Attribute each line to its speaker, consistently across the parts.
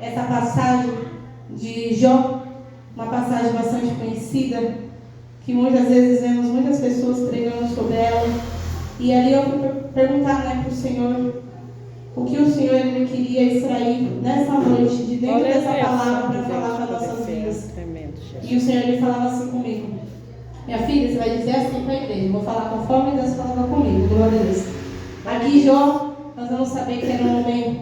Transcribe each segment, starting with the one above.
Speaker 1: essa passagem de Jó, uma passagem bastante conhecida, que muitas vezes vemos muitas pessoas pregando sobre ela. E ali eu fui perguntar para o Senhor o que o Senhor ele queria extrair nessa noite, de dentro dessa palavra, para falar para nossas vidas. E o Senhor ele falava assim comigo: minha filha, você vai dizer assim para a igreja, eu vou falar conforme Deus falava comigo, glória a Deus. Aqui Jó, nós vamos saber que era um homem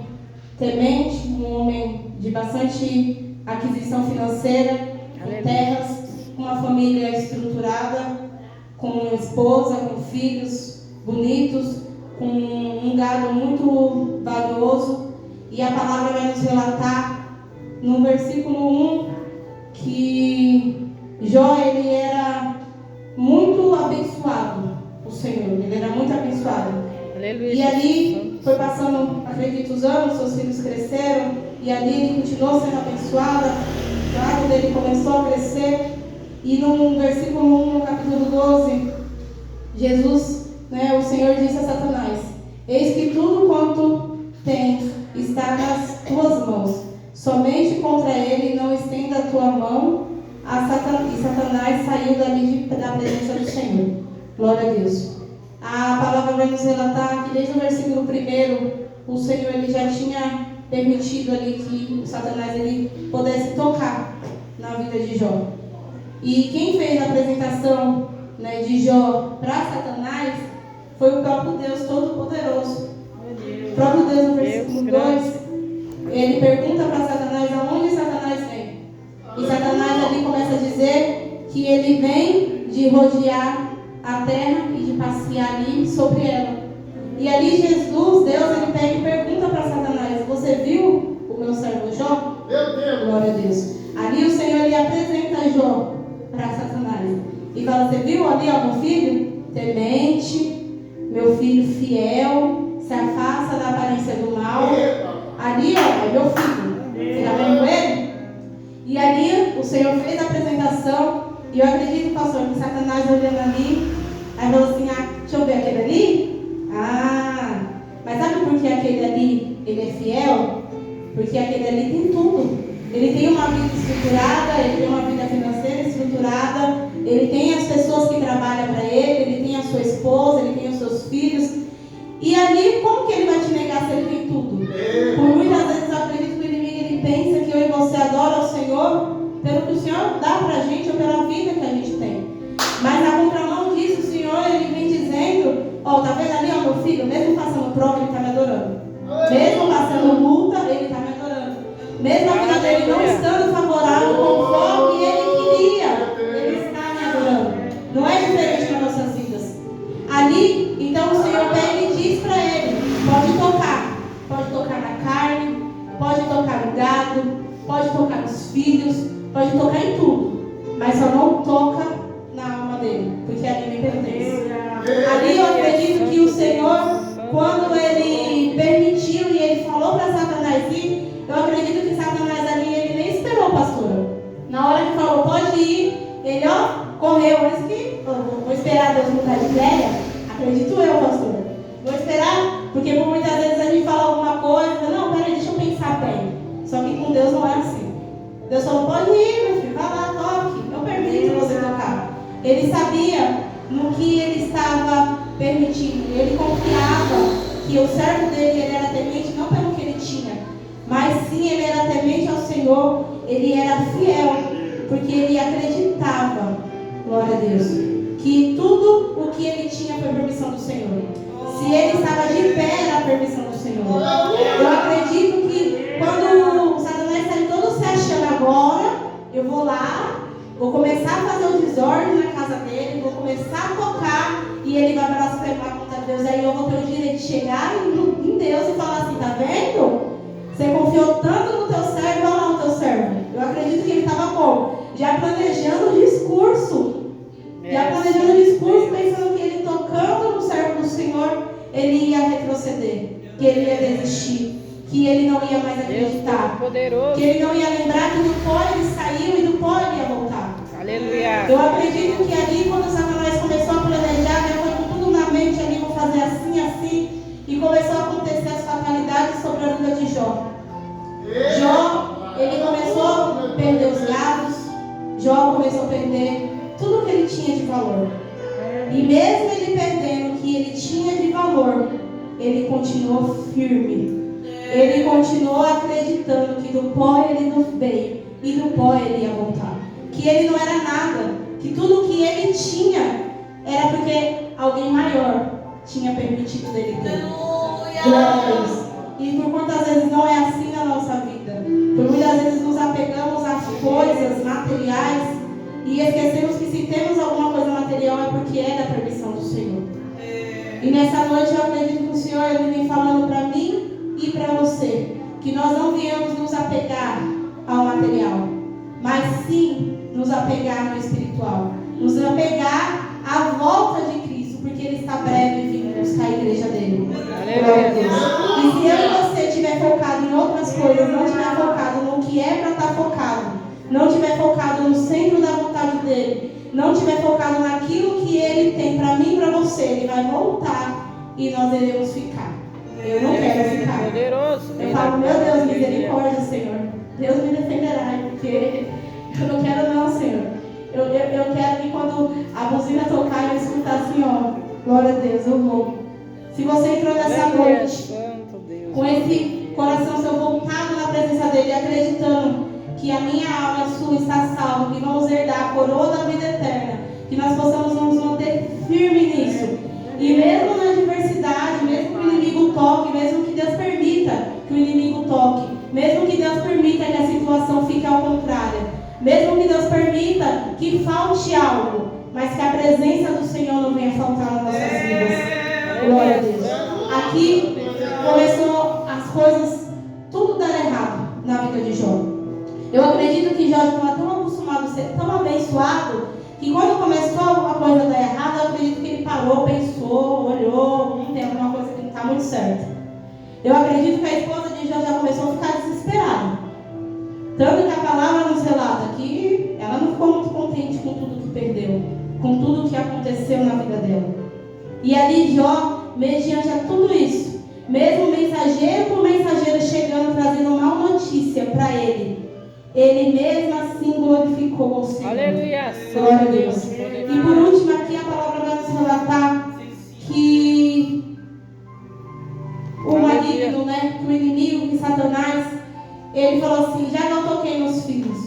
Speaker 1: temente, um homem de bastante aquisição financeira, com terras, com uma família estruturada, com esposa, com filhos bonitos, com um gado muito valioso. E a palavra vai nos relatar no versículo 1 que Jó ele era muito abençoado, o Senhor, ele era muito abençoado. Aleluia. E ali foi passando, acredito, os anos, seus filhos cresceram, e ali ele continuou sendo abençoado, o gado dele começou a crescer. E no versículo 1, no capítulo 12, Jesus, o Senhor disse a Satanás: eis que tudo quanto tens está nas tuas mãos, somente contra ele não estenda a tua mão. E Satanás saiu dali da presença do Senhor. Glória a Deus. A palavra vai nos relatar que desde o versículo 1, o Senhor ele já tinha permitido ali que o Satanás ele pudesse tocar na vida de Jó. E quem fez a apresentação de Jó para Satanás foi o próprio Deus Todo-Poderoso. O próprio Deus, no versículo 2, ele pergunta para Satanás aonde Satanás vem. E Satanás ali começa a dizer que ele vem de rodear a terra e de passear ali sobre ela. E ali Jesus, Deus, ele pega e pergunta para Satanás: você viu o meu servo Jó? Meu Deus! Glória a Deus. Ali o Senhor ele apresenta Jó para Satanás e fala: você viu ali, meu filho? Temente, meu filho fiel, se afasta da aparência do mal. Ali, é meu filho. Você está vendo ele? E ali o Senhor fez a apresentação. E eu acredito, pastor, que Satanás olhando ali, aí falou assim: deixa eu ver aquele ali. Mas sabe por que aquele ali ele é fiel? Porque aquele ali tem tudo. Ele tem uma vida estruturada, ele tem uma vida financeira estruturada, ele tem as pessoas que trabalham para ele tem a sua esposa, ele tem os seus filhos. E ali, como que ele vai te negar se ele tem tudo? Por muitas vezes eu acredito que o inimigo ele pensa que eu e você adora o Senhor pelo que o Senhor dá para a gente ou pela vida que a gente tem. Mas na contramão disso, o Senhor ele vem dizendo: tá vendo ali, meu filho, mesmo passando prova, ele está me adorando. Mesmo passando luta, ele está me adorando. Mesmo a vida dele não estando favorável conforme ele queria, ele está me adorando. Não é diferente nas nossas vidas. Ali, então o Senhor pega e diz para ele: pode tocar na carne, pode tocar no gado, pode tocar nos filhos, pode tocar em tudo, mas só não toca na alma dele, porque ali me pertence. Ali eu acredito que o Senhor, quando ele permitiu e ele falou para Satanás ir, eu acredito que Satanás ali, ele nem esperou, pastora. Na hora que falou, pode ir, ele correu. Mas que vou esperar Deus mudar de ideia? Acredito eu, pastora. Vou esperar, porque por muitas vezes a gente fala alguma coisa, não, peraí, deixa eu pensar bem. Só que com Deus não é assim. Deus falou, pode ir, meu filho, vai lá, toque, eu permito você tocar. Ele sabia no que ele estava permitindo. Ele confiava que o servo dele ele era temente não pelo que ele tinha, mas sim ele era temente ao Senhor. Ele era fiel, porque ele acreditava, glória a Deus, que tudo o que ele tinha foi permissão do Senhor. Se ele estava de pé, era a permissão do Senhor. Eu acredito que quando o Satanás está todo se achando agora, eu vou lá, vou começar a fazer o desordem na casa dele, vou começar a tocar e ele vai blasfemar contra Deus. Aí eu vou ter o direito de chegar em Deus e falar assim: tá vendo? Você confiou tanto no teu servo, olha lá o teu servo. Eu acredito que ele estava como? Já planejando o discurso. Pensando que ele tocando no servo do Senhor, ele ia retroceder, que ele ia desistir, que ele não ia mais acreditar, que ele não ia lembrar que do pó ele saiu e do pó ele ia voltar. Aleluia. Eu acredito que ali, quando Satanás começou a planejar, já foi com tudo na mente ali, vou fazer assim, e começou a acontecer as fatalidades sobre a vida de Jó. Jó, Ele começou a perder os gados, Jó começou a perder tudo que ele tinha de valor. E mesmo ele perdendo o que ele tinha de valor, ele continuou firme. Ele continuou acreditando que do pó ele não veio e do pó ele ia voltar. Que ele não era nada, que tudo que ele tinha era porque alguém maior tinha permitido dele ter. Glória a Deus. E por quantas vezes não é assim na nossa vida? Por muitas vezes nos apegamos às coisas materiais e esquecemos que se temos alguma coisa material é porque é da permissão do Senhor. E nessa noite eu acredito que o Senhor ele vem falando para mim e para você que nós não viemos nos apegar ao material, mas sim nos apegar no espiritual, nos apegar à volta de Cristo, porque Ele está breve vindo buscar a igreja dele. Glória a Deus. E se eu e você estiver focado em outras coisas, não estiver focado no que é para estar focado, não estiver focado no centro da vontade dele, não estiver focado naquilo que ele tem para mim e para você, ele vai voltar e nós iremos ficar. Eu não quero ficar. Eu falo, meu Deus, misericórdia, Senhor. Deus me defenderá, porque eu não quero não, Senhor. Eu quero que quando a buzina tocar, eu escutar assim, ó, glória a Deus, eu vou. Se você entrou nessa noite com esse coração seu voltado na presença dele, acreditando que a minha alma e a sua está salva, que vamos herdar a coroa da vida eterna, que nós possamos nos manter firmes nisso. E mesmo na adversidade, mesmo que o inimigo toque, mesmo que Deus permita que o inimigo toque, mesmo que Deus permita que a situação fique ao contrário, mesmo que Deus permita que falte algo, mas que a presença do Senhor não venha faltar nas nossas vidas. Glória a Deus. Aqui começou as coisas, tudo dar errado na vida de Jó. Eu acredito que Jó estava tão acostumado a ser tão abençoado, que quando começou a coisa dar errado, eu acredito que ele parou, pensou, olhou, tem alguma coisa que não está muito certa. Eu acredito que a esposa de Jó já começou a ficar desesperada. Tanto que a palavra nos relata que ela não ficou muito contente com tudo que perdeu, com tudo que aconteceu na vida dela. E ali Jó, mediante a tudo isso, mesmo mensageiro por mensageiro chegando, trazendo mal notícia para ele mesmo assim glorificou ao Senhor. Aleluia. Glória a Deus. E por último aqui a palavra vai nos relatar que o maligno, que o inimigo, que Satanás, ele falou assim, já que eu toquei nos filhos,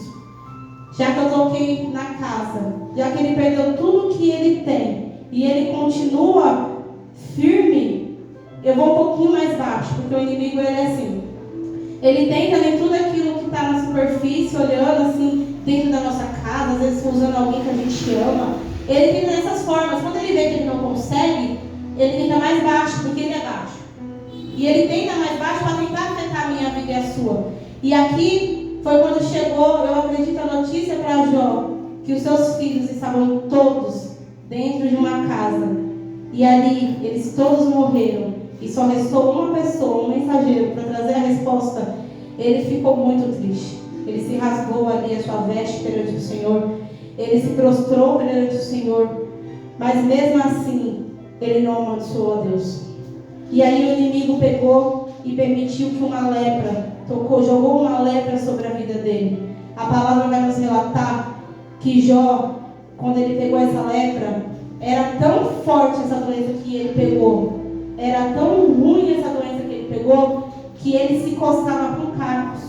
Speaker 1: já que eu toquei na casa, já que ele perdeu tudo que ele tem e ele continua firme, eu vou um pouquinho mais baixo, porque o inimigo ele é assim. Ele tenta ver tudo aquilo que está na superfície, olhando assim, dentro da nossa casa, às vezes usando alguém que a gente ama. Ele tenta dessas formas. Quando ele vê que ele não consegue, ele tenta mais baixo, porque ele é baixo. E ele tenta mais baixo para tentar afetar a minha vida e a sua. E aqui foi quando chegou, eu acredito, a notícia para Jó, que os seus filhos estavam todos dentro de uma casa. E ali, eles todos morreram. E só restou uma pessoa, um mensageiro, para trazer a resposta. Ele ficou muito triste. Ele se rasgou ali a sua veste perante o Senhor. Ele se prostrou perante o Senhor. Mas mesmo assim, ele não amaldiçoou a Deus. E aí o inimigo pegou e permitiu que uma lepra jogou uma lepra sobre a vida dele. A palavra vai nos relatar que Jó, quando ele pegou essa lepra, era tão forte essa doença que ele pegou. Era tão ruim essa doença que ele pegou, que ele se coçava com carcos,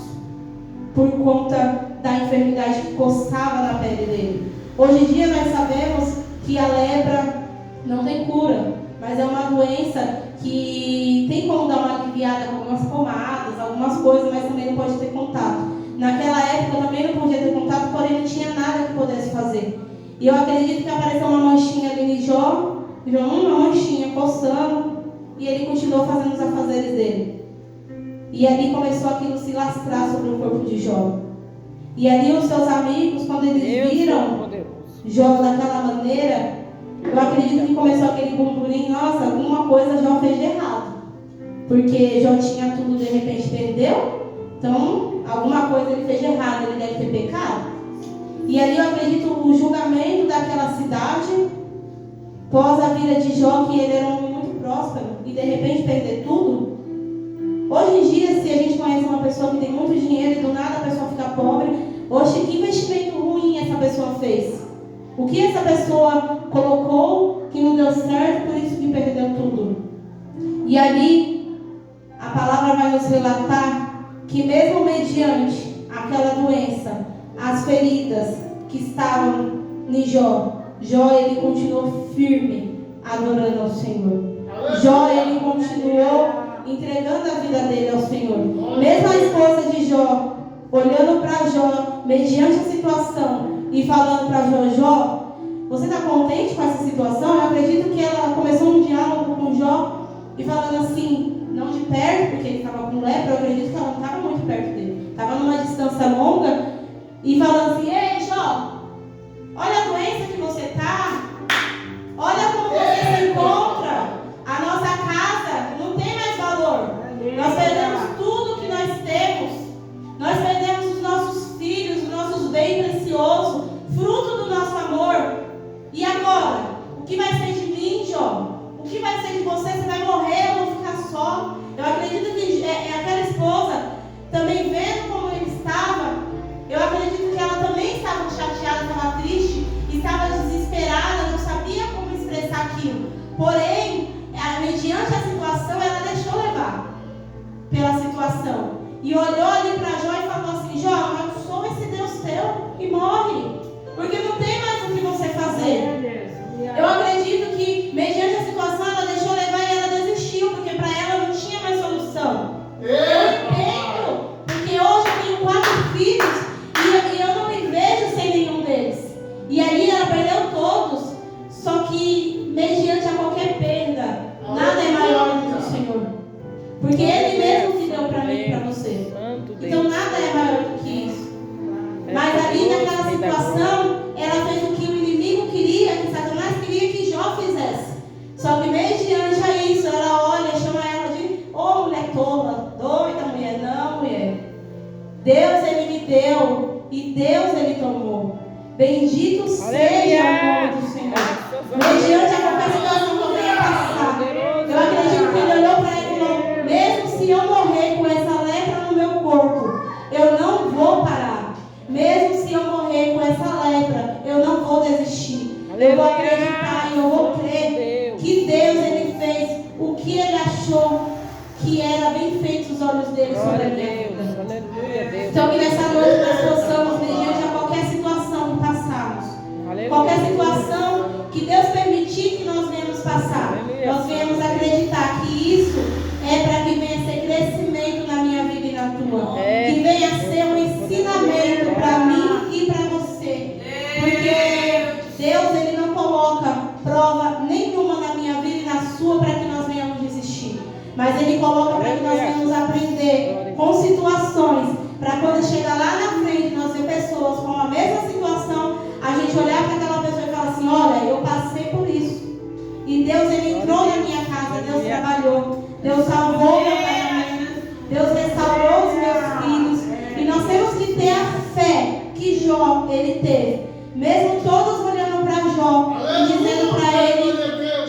Speaker 1: por conta da enfermidade que coçava na pele dele. Hoje em dia nós sabemos que a lepra não tem cura, mas é uma doença que tem como dar uma aliviada com algumas pomadas, algumas coisas, mas também não pode ter contato. Naquela época também não podia ter contato, porém não tinha nada que pudesse fazer. E eu acredito que apareceu uma manchinha ali em Jó, uma manchinha coçando, e ele continuou fazendo os afazeres dele. E ali começou aquilo se lastrar sobre o corpo de Jó. E ali os seus amigos, quando eles viram Jó daquela maneira, eu acredito que começou aquele burburinho, nossa, alguma coisa Jó fez de errado. Porque Jó tinha tudo, de repente perdeu, então alguma coisa ele fez de errado, ele deve ter pecado. E ali eu acredito o julgamento daquela cidade, pós a vida de Jó, que ele era um homem muito próspero, e de repente perder tudo. Hoje em dia, se a gente conhece uma pessoa que tem muito dinheiro e do nada a pessoa fica fez? O que essa pessoa colocou que não deu certo, por isso que perdeu tudo? E ali, a palavra vai nos relatar que mesmo mediante aquela doença, as feridas que estavam em Jó, ele continuou firme, adorando ao Senhor. Jó, ele continuou entregando a vida dele ao Senhor. Mesmo a esposa de Jó, olhando para Jó, mediante a situação, e falando para Jó, Jó, você está contente com essa situação? Eu acredito que ela começou um diálogo com Jó, e falando assim, não de perto, porque ele estava com lepra, eu acredito que ela não estava muito perto dele, estava numa distância longa, e falando assim, ei Jó, olha a doença que você está, olha como você se encontra, a nossa casa não tem mais valor, nós perdemos tudo que nós temos, nós perdemos os nossos filhos, os nossos bens preciosos, fruto do nosso amor, e agora, o que vai ser de mim, Jó? O que vai ser de você? Você vai morrer ou vou ficar só? Eu acredito que aquela esposa, também vendo como ele estava, eu acredito que ela também estava chateada, estava triste, estava desesperada, não sabia como expressar aquilo. Porém, mediante a situação, ela deixou levar pela situação. E olhou ali para Jó e falou assim, Jó, amaldiçoa esse Deus teu e morre, porque não tem mais o que você fazer. Eu acredito que, mediante a situação, ela deixou levar e ela desistiu, porque para ela não tinha mais solução. Eu entendo, porque hoje eu tenho 4 filhos e eu não me vejo sem nenhum deles. E ali ela perdeu todos, só que, mediante a qualquer perda, nada é maior do que o Senhor. Porque Ele mesmo que deu para mim e para você. Então nada é maior do que isso. Mas ali naquela situação, ela fez o que o inimigo queria, que Satanás queria que Jó fizesse. Só que mediante a isso, ela olha e chama ela de mulher tola, doida mulher, não mulher. Deus Ele me deu e Deus Ele tomou. Bendito seja o nome do Senhor. Mediante a qualquer situação que eu venha passar, eu acredito que Ele olhou para ele e falou, mesmo se eu morrer com essa lepra no meu corpo, eu não vou parar. Mesmo se eu morrer com essa lepra, eu não vou desistir. Eu vou acreditar e eu vou crer que Deus Ele fez o que Ele achou que era bem feito os olhos dele sobre a minha vida. Então que nessa noite nós possamos, mediante a qualquer situação que passarmos, qualquer situação que Deus permitir que nós venhamos passar, nós venhamos acreditar que isso é para que venha ser crescimento na minha vida e na tua. Que venha ser um ensinamento para mim e para você. Porque Deus Ele não coloca prova nenhuma na minha vida e na sua para que nós venhamos desistir. Mas Ele coloca para que nós venhamos aprender com situações, para quando chegar lá na frente, nós ver pessoas com a mesma situação, a gente olhar para aquela pessoa e falar assim, olha, eu passei por isso. E Deus Ele entrou na minha casa, Deus trabalhou, Deus salvou meu casamento, Deus restaurou os meus filhos. E nós temos que ter a fé que Jó Ele teve. Mesmo todos olhando para Jó e dizendo para ele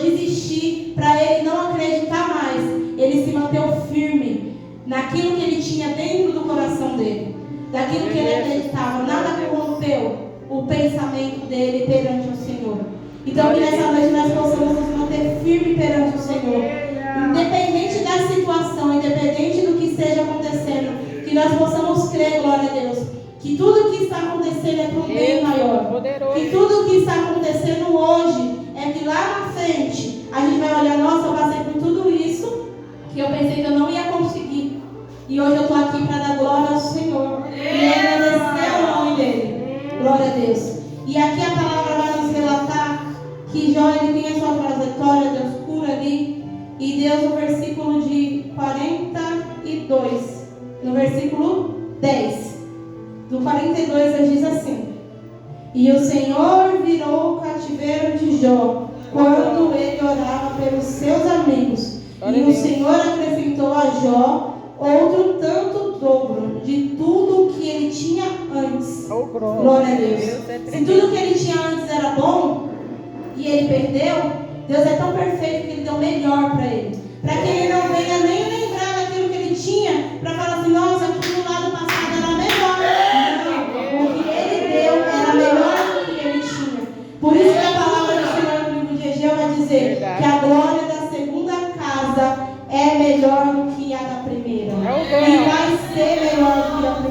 Speaker 1: desistir, para ele não acreditar mais, ele se manteve firme naquilo que ele tinha dentro do coração dele, daquilo que ele acreditava. Nada corrompeu o pensamento dele perante o Senhor. Então que nessa noite nós possamos nos manter firme perante o Senhor, independente da situação, independente do que esteja acontecendo, que nós possamos crer, glória a Deus, que tudo que está acontecendo é para um bem maior, que tudo que está acontecendo hoje é que lá na frente a gente vai olhar, nossa, eu passei por tudo isso que eu pensei que eu não ia conseguir, e hoje eu estou aqui para dar glória ao Senhor e agradecer o nome dele. Glória a Deus. E aqui a palavra vai nos relatar que Jó ele tem a sua trajetória, Deus cura ali, e Deus no versículo de 42, no versículo 10 do 42 ele diz assim: e o Senhor virou o cativeiro de Jó quando ele orava pelos seus amigos, e o Senhor acrescentou a Jó outro tanto dobro de tudo que ele tinha antes. Glória a Deus. Se tudo que ele tinha antes era bom e ele perdeu, Deus é tão perfeito que ele deu melhor para ele, para que ele não venha nem lembrar daquilo que ele tinha, para falar assim, nossa, aquilo lá do passado era melhor. Não, o que ele deu era melhor do que ele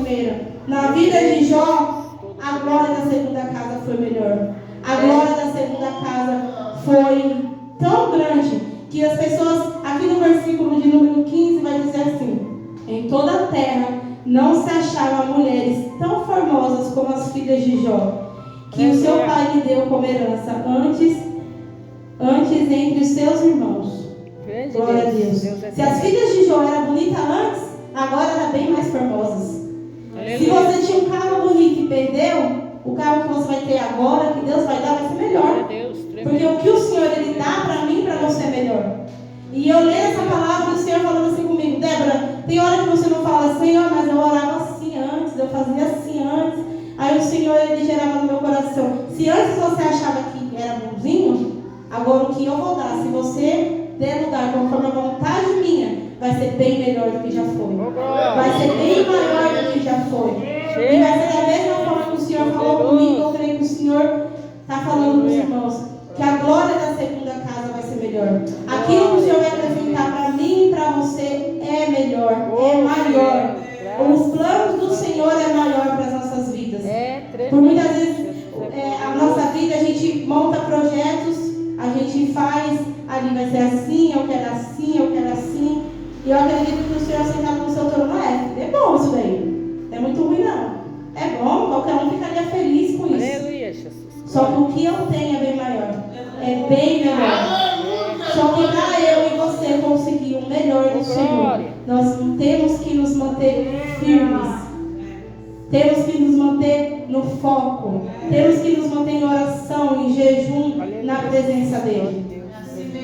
Speaker 1: primeira. Na vida de Jó, a glória da segunda casa foi melhor. A glória da segunda casa foi tão grande que as pessoas, aqui no versículo de número 15, vai dizer assim: em toda a terra não se achavam mulheres tão formosas como as filhas de Jó, que o seu pai lhe deu como herança antes entre os seus irmãos. Glória a Deus. Se as filhas de Jó eram bonitas antes, agora eram bem mais formosas. Se você tinha um carro bonito e perdeu, o carro que você vai ter agora, que Deus vai dar, vai ser melhor. Porque o que o Senhor ele dá para mim, para você é melhor. E eu leio essa palavra do Senhor falando assim comigo: Débora, tem hora que você não fala, Senhor, mas eu orava assim antes, eu fazia assim antes. Aí o Senhor ele gerava no meu coração: se antes você achava que era bonzinho, agora o que eu vou dar, se você der lugar conforme a vontade minha, vai ser bem melhor do que já foi. Vai ser bem maior do que já foi. E vai ser da mesma forma que o Senhor falou comigo. Eu creio que o Senhor está falando para os irmãos que a glória da segunda casa vai ser melhor. Aquilo que o Senhor vai acrescentar para mim e para você é melhor, é maior. Os planos do Senhor é maior para as nossas vidas. Por muitas vezes a nossa vida a gente monta projetos, a gente faz, ali vai ser assim, eu quero assim, eu quero assim. E eu acredito que o Senhor sentado no seu trono é bom isso daí. Não é muito ruim não. É bom, qualquer um ficaria feliz com isso. Aleluia, Jesus. Só que o que eu tenho é bem maior. É bem melhor. Só que para eu e você conseguir o melhor do Senhor, nós temos que nos manter firmes. Temos que nos manter no foco. Temos que nos manter em oração, em jejum, na presença dEle.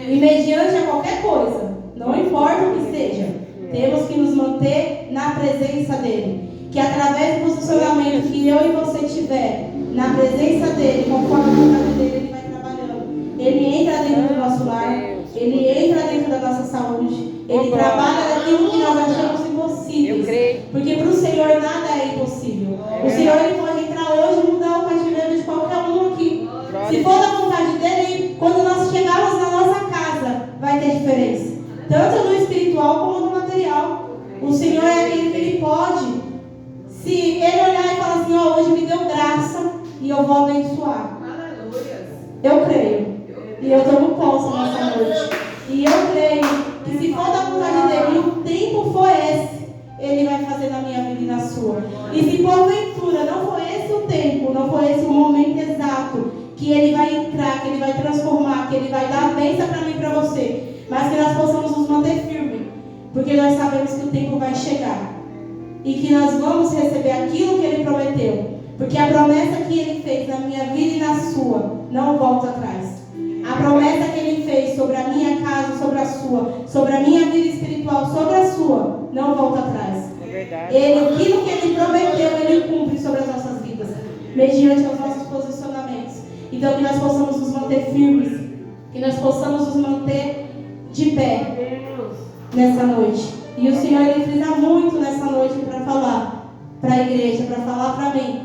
Speaker 1: E mediante a qualquer coisa, não importa o que seja, temos que nos manter na presença dEle. Que através do posicionamento que eu e você tiver na presença dEle, conforme a vontade dEle, Ele vai trabalhando. Ele entra dentro do nosso lar, Ele entra dentro da nossa saúde, Ele trabalha daquilo que nós achamos impossíveis. Porque para o Senhor nada é impossível. O Senhor ele pode entrar hoje e mudar o cativeiro de qualquer um aqui. Se for da vontade dEle, quando nós chegarmos na nossa casa, vai ter diferença. Tanto no espiritual como no material. O Senhor é aquele que Ele pode. Se Ele olhar e falar assim, hoje me deu graça e eu vou abençoar. Eu creio. E eu tomo posse nessa noite. E eu creio que se for da vontade dEle e o tempo for esse, Ele vai fazer na minha vida e na sua. E se porventura não for esse o tempo, não for esse o momento exato, que Ele vai entrar, que Ele vai transformar, que Ele vai dar a bênção para mim e para você, mas que nós possamos nos manter firmes, porque nós sabemos que o tempo vai chegar. E que nós vamos receber aquilo que Ele prometeu. Porque a promessa que Ele fez na minha vida e na sua não volta atrás. A promessa que Ele fez sobre a minha casa, sobre a sua, sobre a minha vida espiritual, sobre a sua, não volta atrás. É verdade. Aquilo que Ele prometeu, Ele cumpre sobre as nossas vidas, mediante os nossos posicionamentos. Então que nós possamos nos manter firmes, que nós possamos nos manter de pé nessa noite. E o Senhor ele frisa muito nessa noite para falar para a igreja, para falar para mim,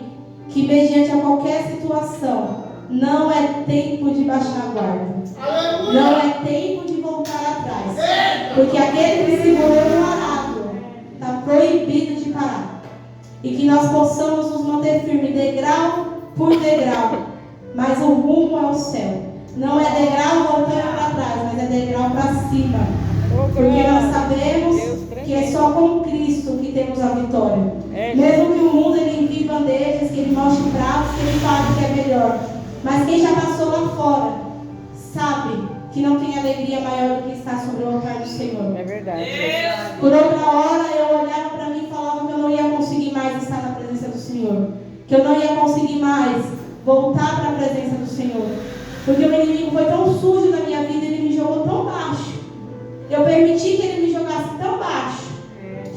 Speaker 1: que mediante a qualquer situação, não é tempo de baixar a guarda. Não é tempo de voltar atrás. Porque aquele que se moveu no arado está proibido de parar. E que nós possamos nos manter firmes, degrau por degrau. Mas o rumo é o céu. Não é degrau voltando para trás, mas é degrau para cima. Porque nós sabemos que é só com Cristo que temos a vitória. Mesmo que o mundo ele envie bandejas, que ele mostre pratos, que ele fale que é melhor. Mas quem já passou lá fora sabe que não tem alegria maior do que estar sobre o altar do Senhor. É verdade. Por outra hora eu olhava para mim e falava que eu não ia conseguir mais estar na presença do Senhor. Que eu não ia conseguir mais voltar para a presença do Senhor. Porque o inimigo foi tão sujo na minha vida, ele me jogou tão baixo. Eu permiti que ele me jogasse tão baixo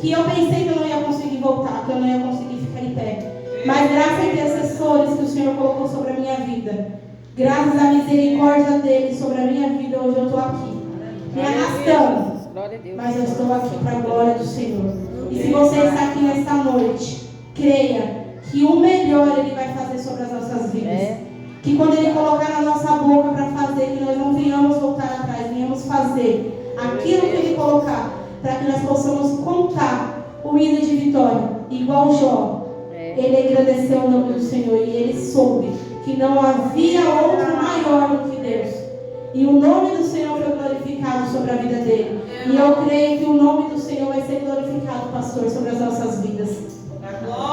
Speaker 1: que eu pensei que eu não ia conseguir voltar, que eu não ia conseguir ficar em pé. Mas graças a intercessores que o Senhor colocou sobre a minha vida, graças à misericórdia dele sobre a minha vida, hoje eu estou aqui, me arrastando. Mas eu estou aqui para a glória do Senhor. E se você está aqui nesta noite, creia que o melhor ele vai fazer sobre as nossas vidas. Que quando ele colocar na nossa boca para fazer, que nós não venhamos voltar atrás, venhamos fazer aquilo que ele colocar, para que nós possamos contar o hino de vitória. igual Jó, ele agradeceu o nome do Senhor e ele soube que não havia outro maior do que Deus. E o nome do Senhor foi glorificado sobre a vida dele. E eu creio que o nome do Senhor vai ser glorificado, pastor, sobre as nossas vidas.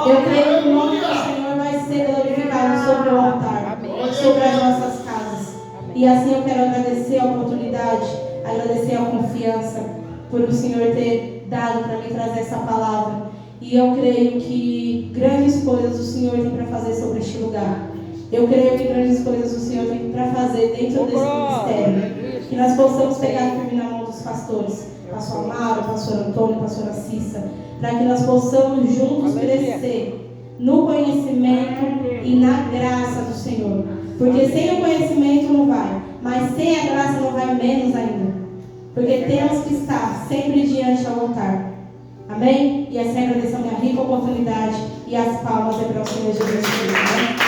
Speaker 1: Eu creio que o nome do Senhor vai ser glorificado sobre o altar, sobre as nossas casas. E assim eu quero agradecer a oportunidade, agradecer a confiança por o Senhor ter dado para mim trazer essa palavra. E eu creio que grandes coisas o Senhor tem para fazer sobre este lugar. Eu creio que grandes coisas o Senhor tem para fazer dentro desse ministério. Que nós possamos pegar firme na mão dos pastores, pastor Amaro, pastor Antônio, pastora Cissa, para que nós possamos juntos crescer no conhecimento e na graça do Senhor. Porque sem o conhecimento não vai, mas sem a graça não vai menos ainda. Porque temos que estar sempre diante do altar. Amém? E assim agradeço a minha rica oportunidade e as palmas é para o Senhor Jesus Cristo.